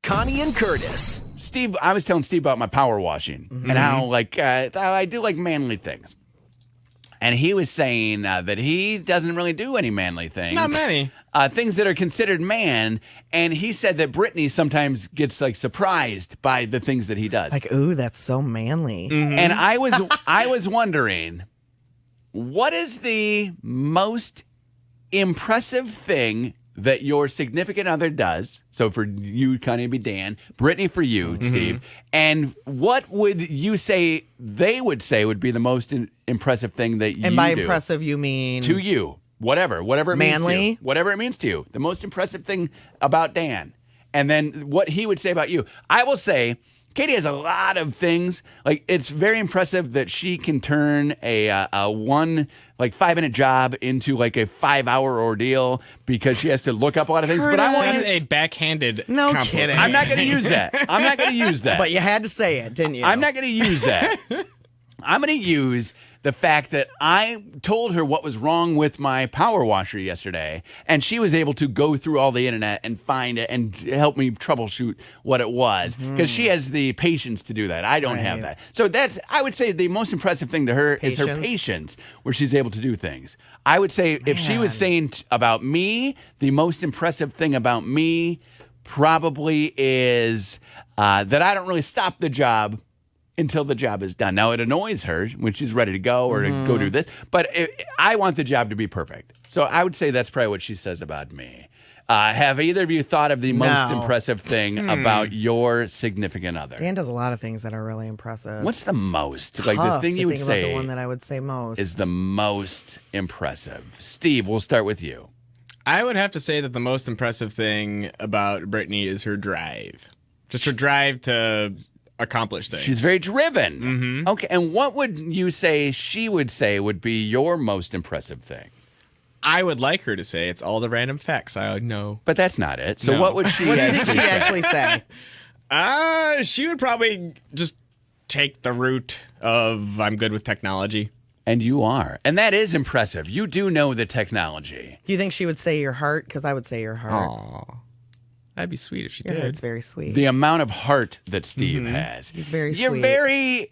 Connie and Curtis. Steve, I was telling Steve about my power washing and how I do like manly things. And he was saying that he doesn't really do any manly things. Not many. Things that are considered man. And he said that Brittany sometimes gets surprised by the things that he does. Like, ooh, that's so manly. And I was wondering, what is the most impressive thing that your significant other does? So for you, Connie, it'd be Dan. Brittany for you, Steve. And what would you say they would say would be the most impressive thing that you do? And by impressive, you mean? To you. Whatever it means to manly? you. Whatever it means to you. The most impressive thing about Dan. And then what he would say about you. I will say, Katie has a lot of things. It's very impressive that she can turn a 5-minute job into a 5-hour ordeal because she has to look up a lot of things. But I want That's a backhanded No compliment. kidding. I'm not going to use that. But you had to say it, didn't you? I'm not going to use that. I'm going to use the fact that I told her what was wrong with my power washer yesterday, and she was able to go through all the internet and find it and help me troubleshoot what it was because she has the patience to do that. I don't have that. So I would say the most impressive thing to her is her patience, where she's able to do things. I would say if she was saying about me, the most impressive thing about me probably is that I don't really stop the job until the job is done. Now, it annoys her when she's ready to go or to go do this, but I want the job to be perfect. So I would say that's probably what she says about me. Have either of you thought of the most impressive thing about your significant other? Dan does a lot of things that are really impressive. What's the most? Tough The thing to you would think about say the one that I would say most is the most impressive. Steve, we'll start with you. I would have to say that the most impressive thing about Brittany is her drive. Just her drive to accomplish things. She's very driven. Okay, and what would you say she would say would be your most impressive thing? I would like her to say it's all the random facts I know. But that's not it. So No. what would she What do you think actually she'd say? actually say? She would probably just take the route of I'm good with technology. And you are. And that is impressive. You do know the technology. Do you think she would say your heart? Because I would say your heart. Aw. That'd be sweet if she Your did. heart's very sweet. The amount of heart that Steve has. He's very You're sweet. very,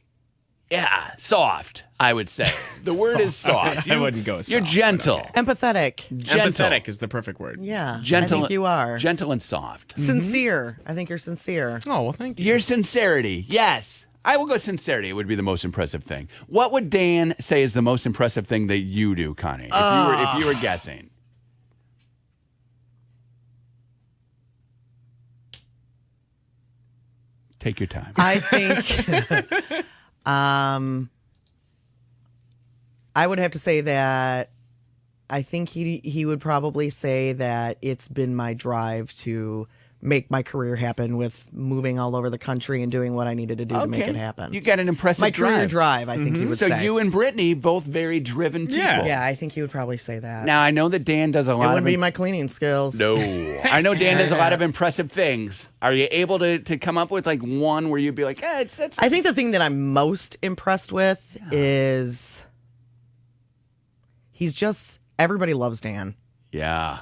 soft, I would say. The word is soft. I wouldn't go You're soft, gentle. but Empathetic. Gentle. Empathetic is the perfect word. Yeah. Gentle. I think you are. Gentle and soft. Sincere. I think you're sincere. Oh, well, thank you. Your sincerity. Yes. I will go sincerity would be the most impressive thing. What would Dan say is the most impressive thing that you do, Connie? If you were guessing. Take your time. I think I would have to say that I think he would probably say that it's been my drive to make my career happen with moving all over the country and doing what I needed to do to make it happen. You got an impressive my career drive, I think he would So say. you and Brittany, both very driven people. yeah, I think he would probably say that. Now, I know that Dan does a it lot wouldn't of... be my cleaning skills. No. I know Dan does a lot of impressive things. Are you able to come up with one where you'd be like, it's... I think the thing that I'm most impressed with is he's just, everybody loves Dan. Yeah.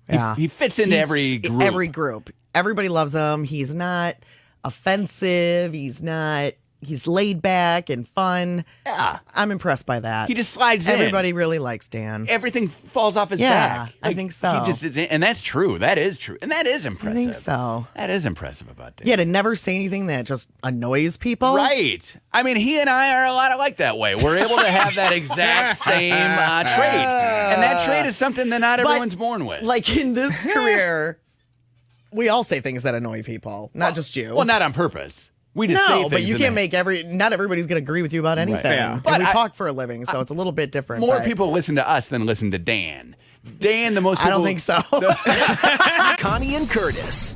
Yeah. He fits into He's every group. Every group. Everybody loves him. He's not offensive. He's laid back and fun. Yeah. I'm impressed by that. He just slides in. Everybody really likes Dan. Everything falls off his Yeah, back. I think so. He just is in, and that's true. That is true. And that is impressive. I think so. That is impressive about Dan. Yeah, to never say anything that just annoys people. Right. I mean, he and I are a lot alike that way. We're able to have that exact same trait. And that trait is something that not everyone's born with. Like in this career, we all say things that annoy people, not just you. Well, not on purpose. We just say no, things. but you and can't then- make not everybody's going to agree with you about anything. Yeah. And But we I- talk for a living, so it's a little bit different. More but people listen to us than listen to Dan. Dan, the most I people... don't think so. Connie and Curtis.